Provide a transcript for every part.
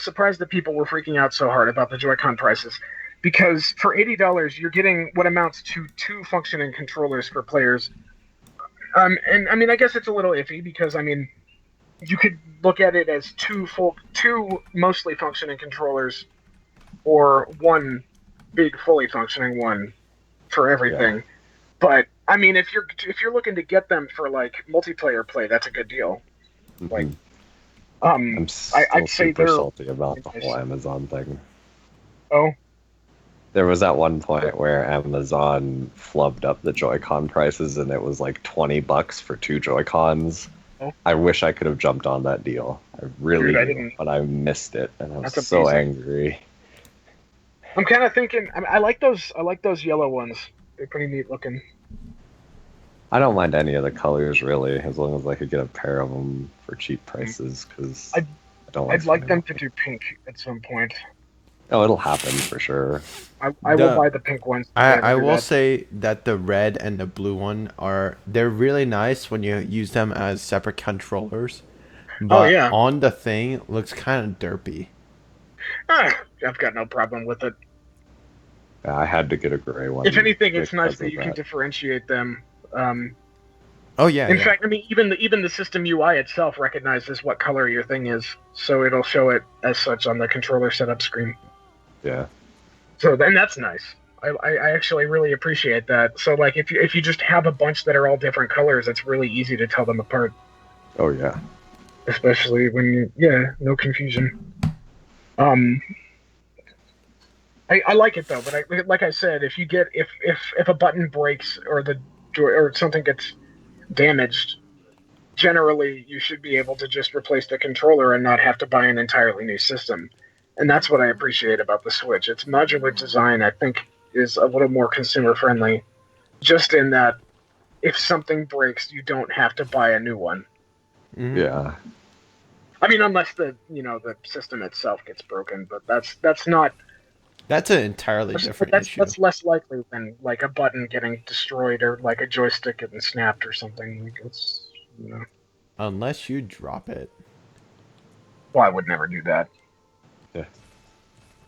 surprised that people were freaking out so hard about the Joy-Con prices, because for $80 you're getting what amounts to two functioning controllers for players. And I mean, I guess it's a little iffy because I mean, you could look at it as two mostly functioning controllers, or one big fully functioning one for Yeah. everything. But I mean, if you're looking to get them for like multiplayer play, that's a good deal. Like, Hmm. um, I'm still I'd say super they're salty about the whole nice. Amazon thing. Oh, There was at one point where Amazon flubbed up the Joy-Con prices and it was like $20 for two Joy-Cons. oh, I wish I could have jumped on that deal. I really dude, I do, didn't. but I missed it and I was That's so amazing. angry. I'm kind of thinking. I like those. I like those yellow ones. They're pretty neat looking. I don't mind any of the colors really, as long as I could get a pair of them for cheap Mm. prices, because I'd I don't like I'd like spending them to money. do pink at some point. Oh, it'll happen for sure. I will The buy the pink ones if I they ever I do will that. say that the red and the blue one are they're really nice when you use them as separate controllers, Oh but yeah, on the thing looks kind of derpy. I've got no problem with it. Yeah, I had to get a gray If one anything, it's nice because that of you can that. differentiate them. Oh yeah, In yeah. fact, I mean, even the system UI itself recognizes what color your thing is, so it'll show it as such on the controller setup screen. Yeah. So then that's nice. I actually really appreciate that. So like if you just have a bunch that are all different colors, it's really easy to tell them apart, Oh yeah. especially when yeah, no confusion. Um, I like it though, but like I said, if you get if a button breaks or the or something gets damaged, generally you should be able to just replace the controller and not have to buy an entirely new system. And that's what I appreciate about the Switch. Its modular design, I think, is a little more consumer friendly, just in that if something breaks, you don't have to buy a new one. Hmm. Yeah. I mean, unless the system itself gets broken, but that's not That's an entirely different issue. that's less likely than like a button getting destroyed or like a joystick getting snapped or something. Like it's Unless you drop it. well, I would never do that. Yeah.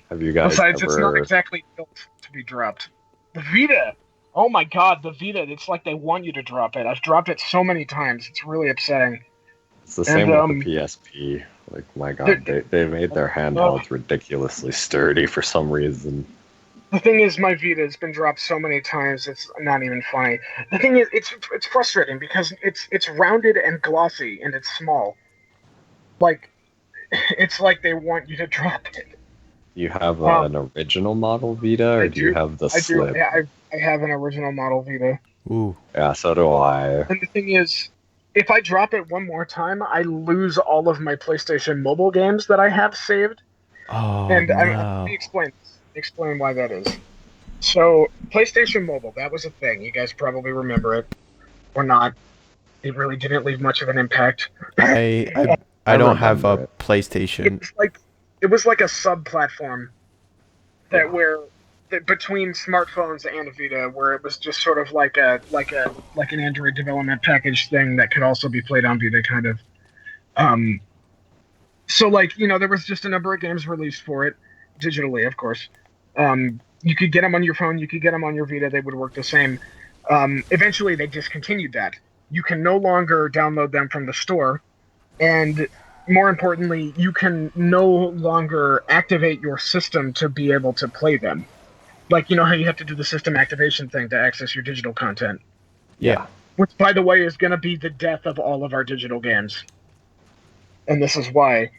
Have you guys Besides, it's not ever exactly built to be dropped. The Vita. Oh my God, the Vita. It's like they want you to drop it. I've dropped it so many times. It's really upsetting. it's the And same with the PSP. Like my the, god, they made their uh, handhelds ridiculously sturdy for some reason. the thing is, my Vita has been dropped so many times. It's not even funny. The thing is, it's frustrating because it's rounded and glossy and it's small. Like it's like they want you to drop it. You have Um, an original model Vita, I or do you do, have the I do. slip? I have an original model Vita. Ooh. Yeah, so do I. And the thing is, if I drop it one more time, I lose all of my PlayStation mobile games that I have saved. Oh And let me no. explain this. Explain why that is. So, PlayStation Mobile, that was a thing. You guys probably remember it or not. It really didn't leave much of an impact. I I I I don't have remember a it. It PlayStation. was like it was like a sub-platform that Yeah. where that between smartphones and Vita, where it was just sort of like an Android development package thing that could also be played on Vita, kind of. Um, so like there was just a number of games released for it digitally, of course. You could get them on your phone, you could get them on your Vita, they would work the same. Eventually they discontinued that. You can no longer download them from the store, and more importantly, you can no longer activate your system to be able to play them. Like, you know how you have to do the system activation thing to access your digital content, Yeah. Yeah. which by the way is going to be the death of all of our digital games. And this is why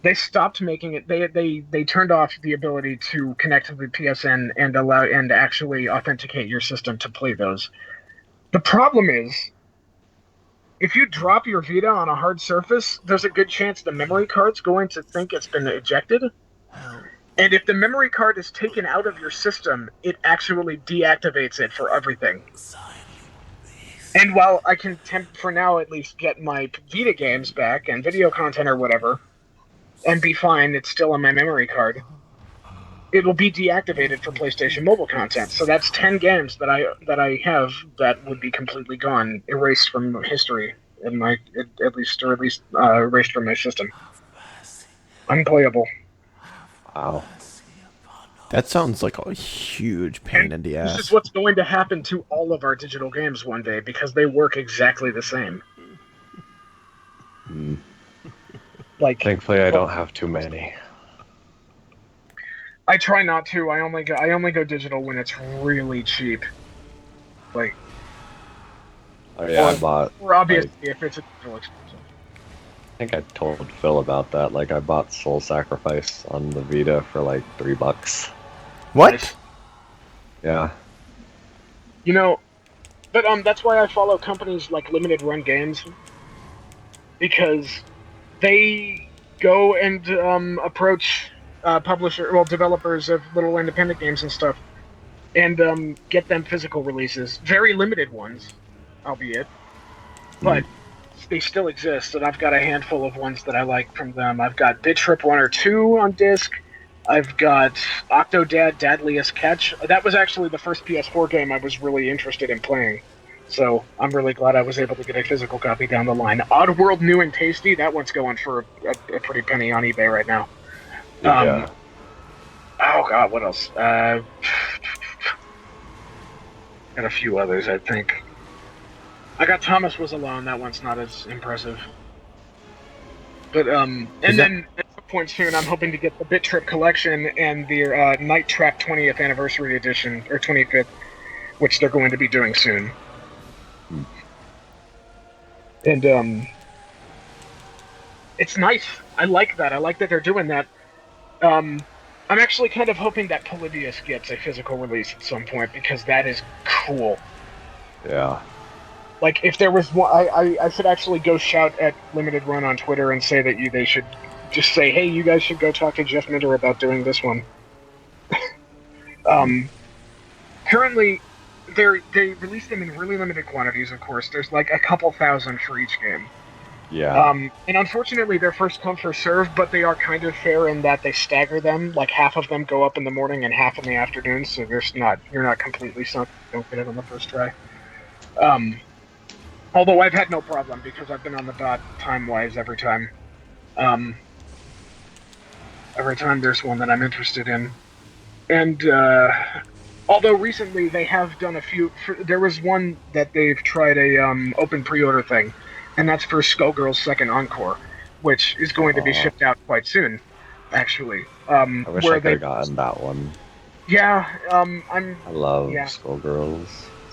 they stopped making it. They turned off the ability to connect to the PSN and allow and actually authenticate your system to play those. The problem is, if you drop your Vita on a hard surface, there's a good chance the memory card's going to think it's been ejected. And if the memory card is taken out of your system, it actually deactivates it for everything. And while I can for now at least get my Vita games back and video content or whatever, and be fine, it's still on my memory card. It'll be deactivated for PlayStation Mobile content. So that's 10 games that I have that would be completely gone, erased from history in my at least erased from my system, unplayable. Wow. That sounds like a huge pain in the This is ass. what's going to happen to all of our digital games one day because they work exactly the same. Hmm. Like, Thankfully, I don't have too many. I try not to. I only go digital when it's really cheap. Like, Oh yeah, I or, bought. or obviously Like, if it's a digital exclusive. I think I told Phil about that. Like, I bought Soul Sacrifice on the Vita for like $3. What? Nice. Yeah. You know, but that's why I follow companies like Limited Run Games because they go and approach developers of little independent games and stuff, and get them physical releases, very limited ones, albeit, Hmm. but they still exist. And I've got a handful of ones that I like from them. I've got Bit Trip 1 or 2 on disc. I've got Octodad Dadliest Catch. That was actually the first PS4 game I was really interested in playing. So I'm really glad I was able to get a physical copy down the line. Oddworld New and Tasty, that one's going for a pretty penny on eBay right now. Yeah. Oh god, what else? And a few others, I think. I got Thomas Was Alone. That one's not as impressive. But Is and that then at some point soon, I'm hoping to get the Bit Trip collection and the Night Trap 20th anniversary edition or 25th, which they're going to be doing soon. Hmm. And it's nice. I like that. I like that they're doing that. I'm actually kind of hoping that Polybius gets a physical release at some point because that is cool. Yeah. Like if there was one, I should actually go shout at Limited Run on Twitter and say that they should just say, hey, you guys should go talk to Jeff Minter about doing this one. Currently, they release them in really limited quantities. Of course, there's like a couple thousand for each game. Yeah. And unfortunately, they're first come first serve, but they are kind of fair in that they stagger them. Like half of them go up in the morning and half in the afternoon, so you're not completely sunk. Don't get it on the first try. Although I've had no problem because I've been on the dot time-wise every time. Every time there's one that I'm interested in. And although recently they have done a few, there was one that they've tried a open pre-order thing, and that's for Skullgirls Second Encore, which is going to be shipped out quite soon, actually. I wish I could have gotten that one. Yeah, I love Skullgirls.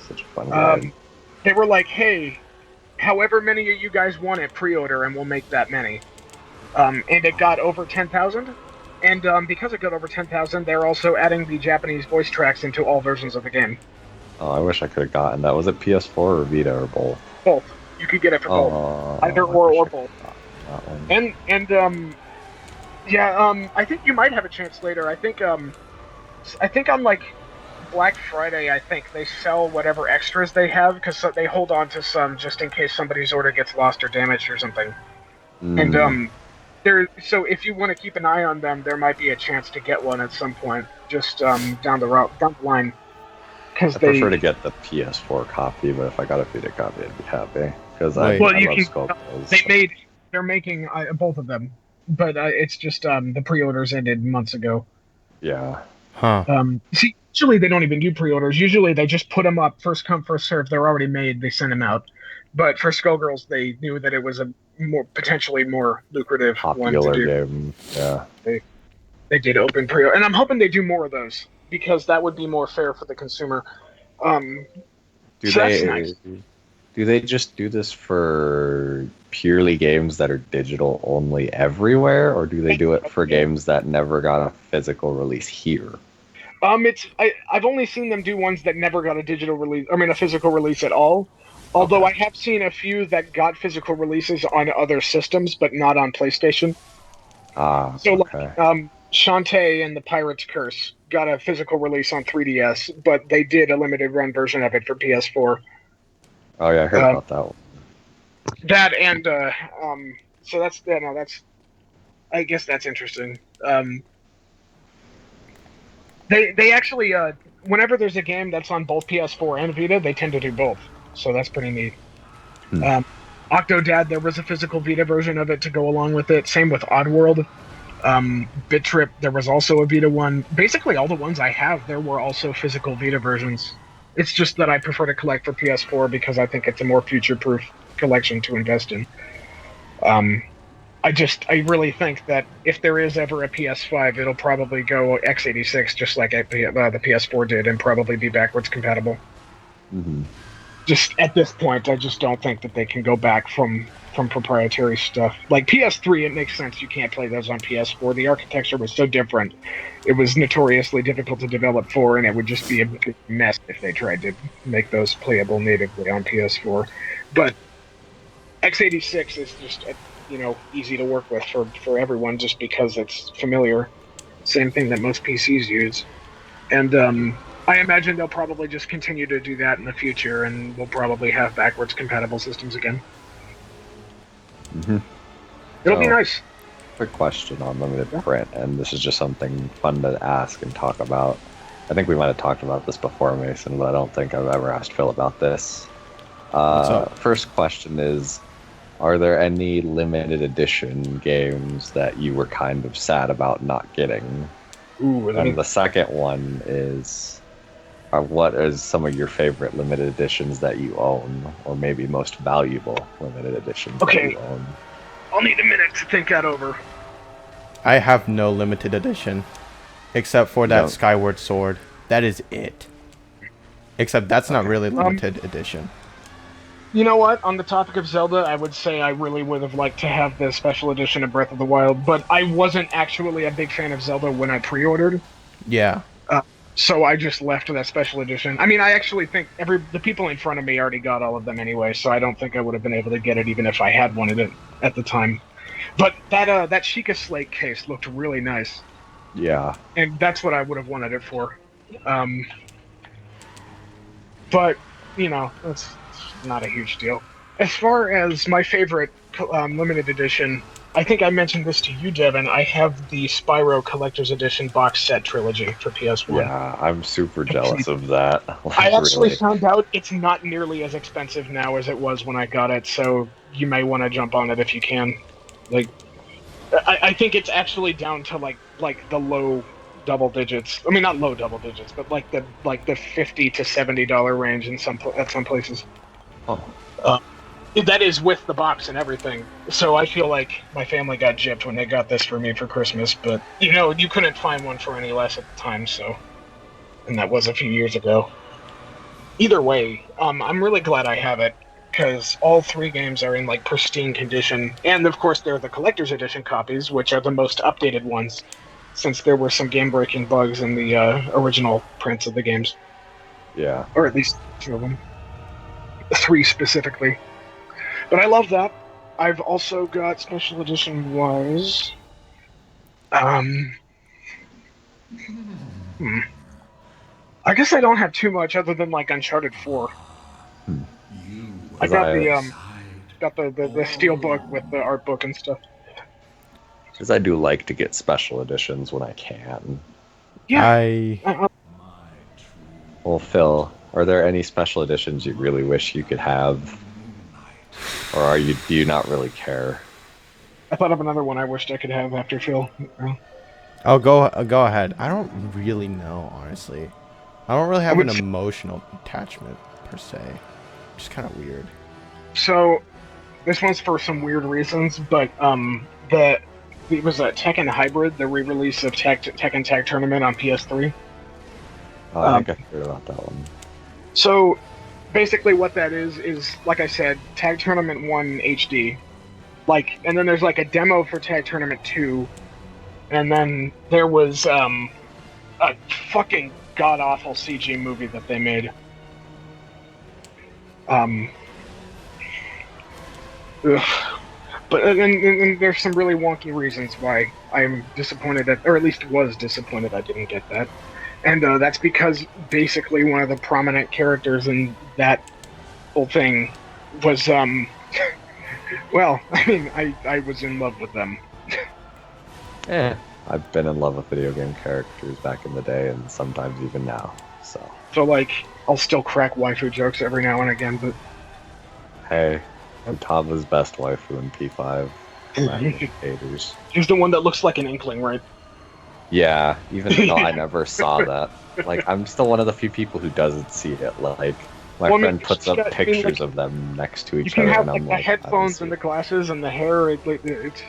Such a fun game. They were like, hey, however many of you guys want it, pre-order, and we'll make that many. And it got over 10,000. And because it got over 10,000, they're also adding the Japanese voice tracks into all versions of the game. Oh, I wish I could have gotten that. Was it PS4 or Vita or both? Both. You could get it for both. Either or both. And I think you might have a chance later. I think on like Black Friday, I think they sell whatever extras they have because they hold on to some just in case somebody's order gets lost or damaged or something. And so if you want to keep an eye on them, there might be a chance to get one at some point, just down the line. I prefer to get the PS4 copy, but if I got a Vita copy, I'd be happy because I love Skullgirls. They're making both of them, but it's just the pre-orders ended months ago. Yeah. Huh. See, usually they don't even do pre-orders. Usually they just put them up, first come, first serve. They're already made. They send them out. But for Skullgirls, they knew that it was a potentially more lucrative popular one to do. Game. Yeah. They did open pre-order, and I'm hoping they do more of those because that would be more fair for the consumer. Do they just do this for purely games that are digital only everywhere, or do they do it for games that never got a physical release here? I've only seen them do ones that never got a physical release at all. Although I have seen a few that got physical releases on other systems, but not on PlayStation. Like Shantae and the Pirate's Curse got a physical release on 3DS, but they did a limited run version of it for PS4. Oh yeah, I heard about that one. That and so that's I guess that's interesting. They actually whenever there's a game that's on both PS4 and Vita, they tend to do both. So that's pretty neat. Octodad, there was a physical Vita version of it to go along with it. Same with Oddworld. Bit Trip, there was also a Vita one. Basically, all the ones I have, there were also physical Vita versions. It's just that I prefer to collect for PS4 because I think it's a more future-proof collection to invest in. Um, I really think that if there is ever a PS5, it'll probably go x86 just like the PS4 did, and probably be backwards compatible. Hmm. Just at this point, I just don't think that they can go back from proprietary stuff. Like PS3, it makes sense you can't play those on PS4. The architecture was so different; it was notoriously difficult to develop for, and it would just be a big mess if they tried to make those playable natively on PS4. But x86 is just easy to work with for everyone, just because it's familiar. Same thing that most PCs use. And I imagine they'll probably just continue to do that in the future, and we'll probably have backwards compatible systems again. Hmm. It'll be So, nice. quick question on limited print, and this is just something fun to ask and talk about. I think we might have talked about this before, Mason, but I don't think I've ever asked Phil about this. What's up? First question is, are there any limited edition games that you were kind of sad about not getting? Ooh, And the second one is, what is some of your favorite limited editions that you own, or maybe most valuable limited editions that Okay. you own? I'll need a minute to think that over. I have no limited edition, except for that No. Skyward Sword. That is it. Except that's not really Um, limited edition. You know what? On the topic of Zelda, I would say I really would have liked to have the special edition of Breath of the Wild, but I wasn't actually a big fan of Zelda when I pre-ordered. Yeah. So I just left that special edition. I mean, I actually think the people in front of me already got all of them anyway, so I don't think I would have been able to get it even if I had wanted it at the time. But that Sheikah Slate case looked really nice, Yeah. and that's what I would have wanted it for. Um, but that's not a huge deal. As far as my favorite limited edition, I think I mentioned this to you, Devin. I have the Spyro Collector's Edition box set trilogy for PS1. Yeah, I'm super jealous of that. Like, I actually really. found out it's not nearly as expensive now as it was when I got it, so you may want to jump on it if you can. Like, I think it's actually down to like the low double digits. I mean, not low double digits, but like the $50 to $70 range at some places. Oh, That is with the box and everything. So I feel like my family got gypped when they got this for me for Christmas, but you couldn't find one for any less at the time, so. And that was a few years ago. Either way, I'm really glad I have it, because all three games are in like pristine condition, and of course they're the collector's edition copies, which are the most updated ones, since there were some game-breaking bugs in the original prints of the games, yeah. or at least two of them, three specifically. But I love that. I've also got special edition wise. I guess I don't have too much other than like Uncharted 4. Hmm. I got I- the steel book with the art book and stuff. Because I do like to get special editions when I can. Yeah. I Well, Phil, are there any special editions you really wish you could have? Or do you not really care? I thought of another one I wished I could have after Phil. I'll go ahead. I don't really know, honestly. I don't really have would an say- emotional attachment per se. Just kind of weird. So, this one's for some weird reasons, but it was a Tekken Hybrid, the re-release of Tekken Tag Tournament on PS3. Oh, I think I heard about that one. So, basically, what that is like I said, Tag Tournament 1 HD. And then there's like a demo for Tag Tournament 2, and then there was a fucking god awful CG movie that they made. Ugh. But and there's some really wonky reasons why I'm disappointed or at least was disappointed I didn't get that. And that's because basically one of the prominent characters in that whole thing was, well, I mean, I was in love with them. I've been in love with video game characters back in the day and sometimes even now. So, So, I'll still crack waifu jokes every now and again, but hey, Utama's best waifu in P5. indicators. He's the one that looks like an inkling, right? Yeah, even though I never saw that. Like, I'm still one of the few people who doesn't see it. Like, my Well, I mean, friend it's puts just up got- I mean, like, pictures of them next to You each can other, have and like I'm the like, I don't headphones see and the it. glasses and the hair. It's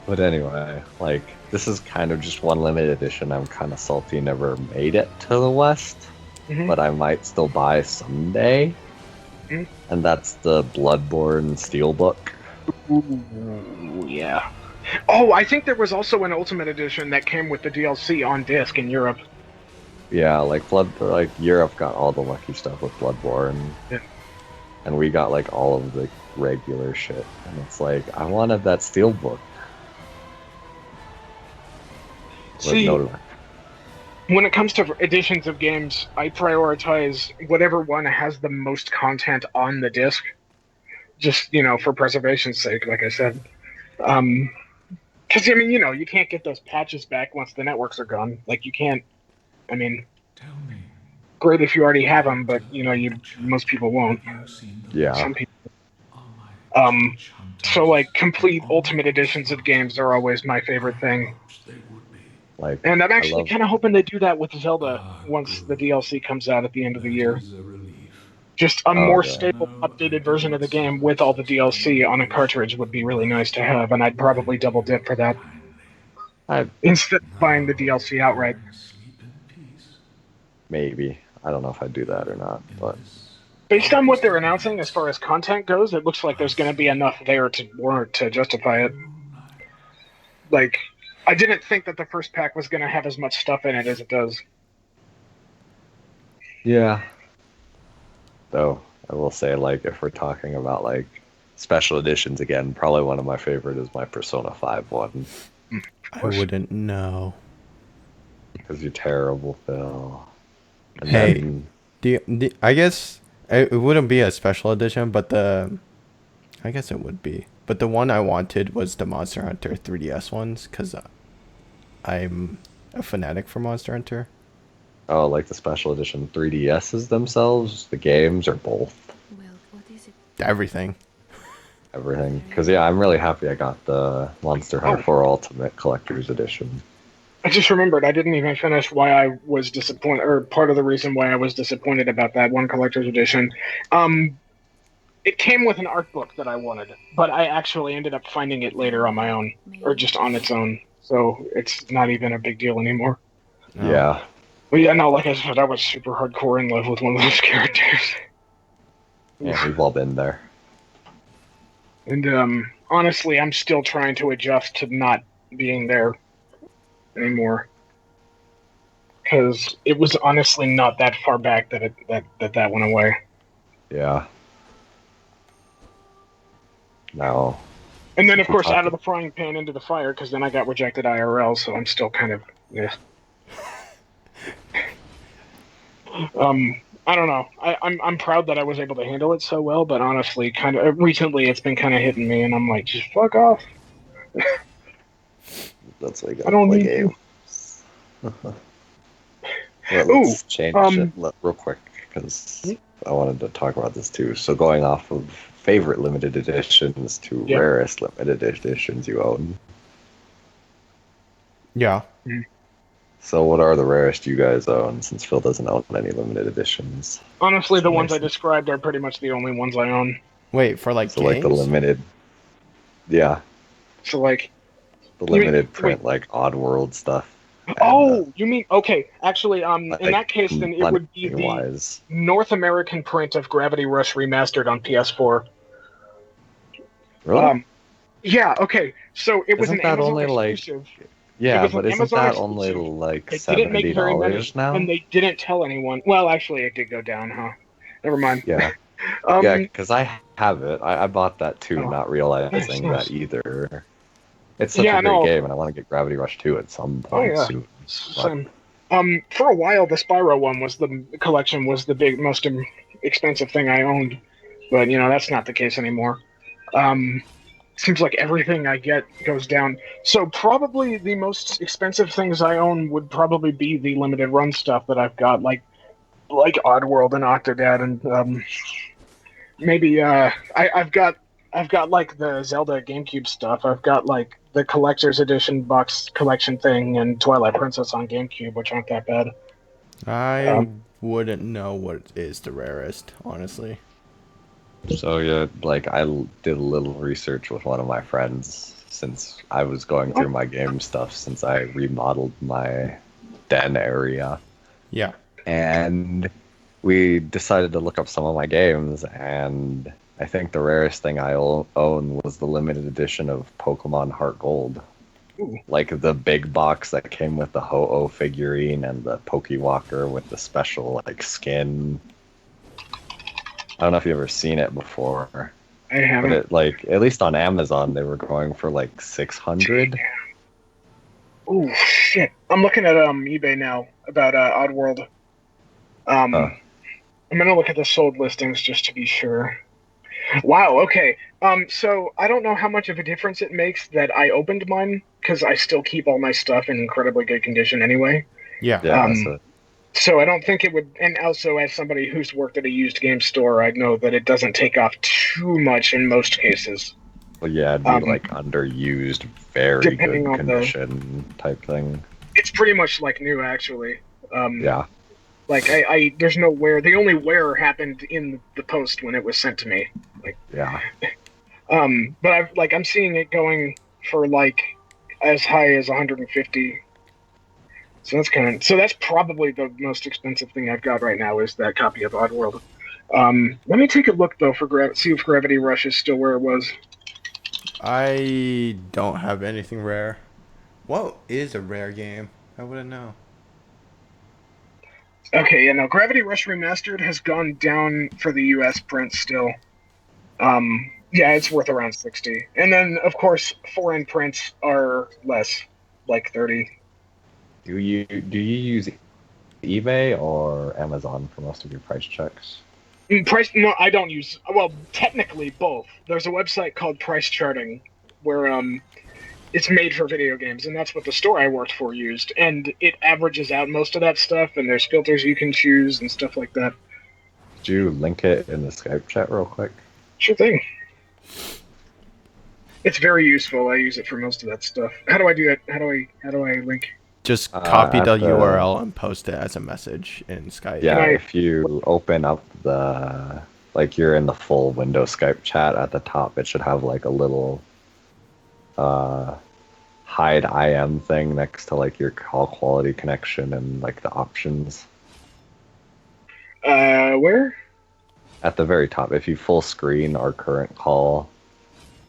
But anyway, like, this is kind of just one limited edition. I'm kind of salty never made it to the West, Mhm. but I might still buy someday. Mhm. And that's the Bloodborne Steelbook. Ooh, yeah. Oh, I think there was also an Ultimate Edition that came with the DLC on disc in Europe. Yeah, like Europe got all the lucky stuff with Bloodborne. Yeah. And we got like all of the regular shit. And it's like, I wanted that Steelbook. But See, no, when it comes to editions of games, I prioritize whatever one has the most content on the disc. Just, for preservation's sake, like I said. Because, I mean, you can't get those patches back once the networks are gone. Like, you can't, I mean, great if you already have them, but, most people won't. yeah, Some people. So, like, complete Ultimate Editions of games are always my favorite thing. like And I'm I actually love kind of hoping they do that with Zelda once the DLC comes out at the end of the year. Just a more yeah. stable, updated version of the game with all the DLC on a cartridge would be really nice to have, and I'd probably double dip for that I instead of buying the DLC outright. maybe. I don't know if I'd do that or not, but Based on what they're announcing as far as content goes, it looks like there's going to be enough there to justify it. Like, I didn't think that the first pack was going to have as much stuff in it as it does. yeah. Though I will say, like, if we're talking about like special editions again, probably one of my favorite is my Persona 5 one. I wouldn't know. Because you're terrible, Phil. And Hey. then, I guess it wouldn't be a special edition, but I guess it would be. But the one I wanted was the Monster Hunter 3DS ones, because I'm a fanatic for Monster Hunter. oh, like the special edition 3DSs themselves, the games, or both, Well, what is it? Everything. everything. Because yeah, I'm really happy I got the Monster Hunter 4 Ultimate Collector's Edition. I just remembered I didn't even finish why I was disappointed, or part of the reason why I was disappointed about that one collector's edition. It came with an art book that I wanted, but I actually ended up finding it later on my own, or just on its own. So it's not even a big deal anymore. No. Yeah, But yeah, no, like I said, I was super hardcore in love with one of those characters. yeah, we've all been there. And honestly, I'm still trying to adjust to not being there anymore. Because it was honestly not that far back that that went away. Yeah. No. And then, of course, out of the frying pan into the fire, because then I got rejected IRL, so I'm still kind of, yeah. I don't know. I'm proud that I was able to handle it so well, but honestly, kind of recently it's been kind of hitting me, and I'm like, just fuck off. That's like I don't play need games. Well, let's change it real quick because I wanted to talk about this too. So going off of favorite limited editions to rarest limited editions you own. Yeah. So what are the rarest you guys own, since Phil doesn't own any limited editions? Honestly, the ones I described are pretty much the only ones I own. Wait, for like So games? like the limited, yeah, So like, the limited print, like Oddworld stuff. And, you mean, okay, actually, like, in that case, then it would be the North American print of Gravity Rush Remastered on PS4. Really? Yeah, okay, so it was Isn't an that Amazon only exclusive. Yeah, was but an isn't Amazon that exclusive. only like They didn't make very many, $70 now? and they didn't tell anyone. Well, actually, it did go down, huh? Never mind. Yeah. Yeah, because I have it. I bought that too, not realizing nice. that either. It's such a great game, and I want to get Gravity Rush 2 at some point soon. Same. For a while, the Spyro one was the collection was the most expensive thing I owned, but that's not the case anymore. Seems like everything I get goes down. So probably the most expensive things I own would probably be the limited run stuff that I've got, like Oddworld and Octodad and maybe I've got like the Zelda GameCube stuff. I've got like the collector's edition box collection thing and Twilight Princess on GameCube, which aren't that bad. I wouldn't know what is the rarest, honestly. So yeah, like I did a little research with one of my friends since I was going through my game stuff since I remodeled my den area. Yeah. And we decided to look up some of my games, and I think the rarest thing I own was the limited edition of Pokemon Heart Gold. Ooh. Like the big box that came with the Ho-Oh figurine and the Pokewalker with the special like skin. I don't know if you've ever seen it before. I haven't. But it, like, at least on Amazon, they were going for like 600. Oh shit! I'm looking at eBay now about Oddworld. I'm gonna look at the sold listings just to be sure. Wow. Okay. So I don't know how much of a difference it makes that I opened mine because I still keep all my stuff in incredibly good condition anyway. Yeah. So I don't think it would. And also, as somebody who's worked at a used game store, I know that it doesn't take off too much in most cases. Well, yeah, it'd be like underused, very good condition type thing. It's pretty much like new, actually. Yeah. Like I there's no wear. The only wear happened in the post when it was sent to me. Like yeah. But I'm seeing it going for like as high as 150. So that's probably the most expensive thing I've got right now is that copy of Oddworld. Let me take a look though for see if Gravity Rush is still where it was. I don't have anything rare. What is a rare game? I wouldn't know. Okay, yeah, no, Gravity Rush Remastered has gone down for the US print still. Yeah, it's worth around 60. And then, of course, foreign prints are less, like 30. Do you use eBay or Amazon for most of your price checks? No, I don't use. Well, technically both. There's a website called Price Charting, where it's made for video games, and that's what the store I worked for used. And it averages out most of that stuff, and there's filters you can choose and stuff like that. Could you link it in the Skype chat real quick? Sure thing. It's very useful. I use it for most of that stuff. How do I do it? How do I link? Just copy the URL and post it as a message in Skype. Yeah, if you open up the, like you're in the full Windows Skype chat at the top, it should have like a little hide IM thing next to like your call quality connection and like the options. Where? At the very top, if you full screen our current call,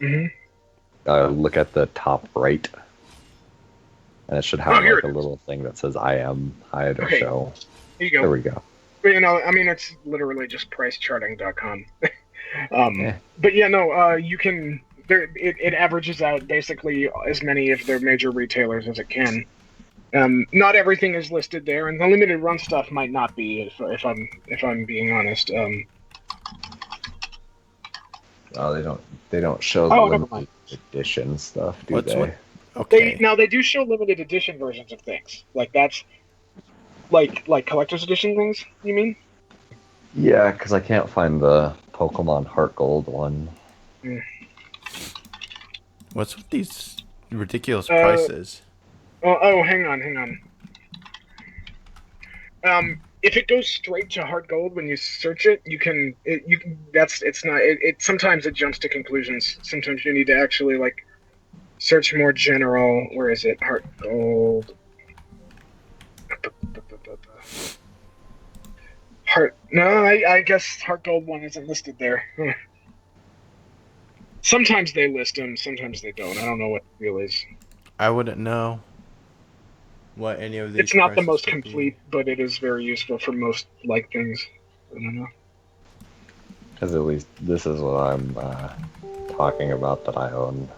look at the top right. And it should have like a little thing that says IM, hide, or show. Here you go. There we go. But, I mean, it's literally just pricecharting.com. But yeah, no, you can, it averages out basically as many of their major retailers as it can. Not everything is listed there, and the limited run stuff might not be, if I'm being honest. Oh, they don't show the limited edition stuff, do they? Okay. They do show limited edition versions of things. Like that's like collector's edition things, you mean? Yeah, because I can't find the Pokemon Heart Gold one. What's with these ridiculous prices? Hang on. If it goes straight to Heart Gold when you search it, sometimes it jumps to conclusions. Sometimes you need to actually like search more general. Where is it? Heart Gold. I guess Heart Gold one isn't listed there. Sometimes they list them, sometimes they don't. I don't know what the deal is. I wouldn't know what any of these. It's not the most complete, but it is very useful for most like things. I don't know. Because at least this is what I'm talking about that I own.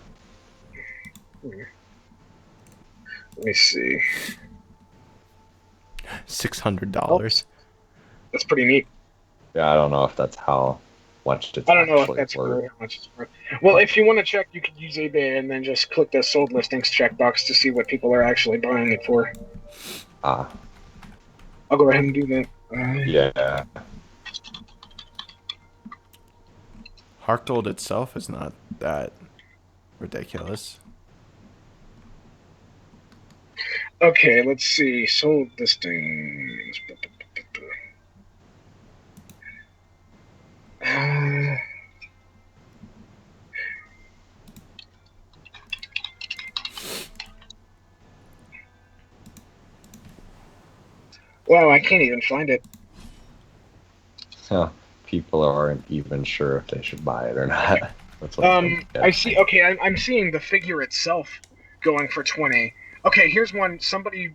Let me see. $600. That's pretty neat. Yeah, I don't know if that's how much it's. I don't know if that's worth. How much it's worth. Well, if you want to check, you could use eBay and then just click the sold listings checkbox to see what people are actually buying it for. I'll go ahead and do that. Yeah. Harktold itself is not that ridiculous. Okay, let's see. Sold listings. Wow, I can't even find it. Huh. People aren't even sure if they should buy it or not. That's what I see. Okay, I'm seeing the figure itself going for 20. Okay, here's one. Somebody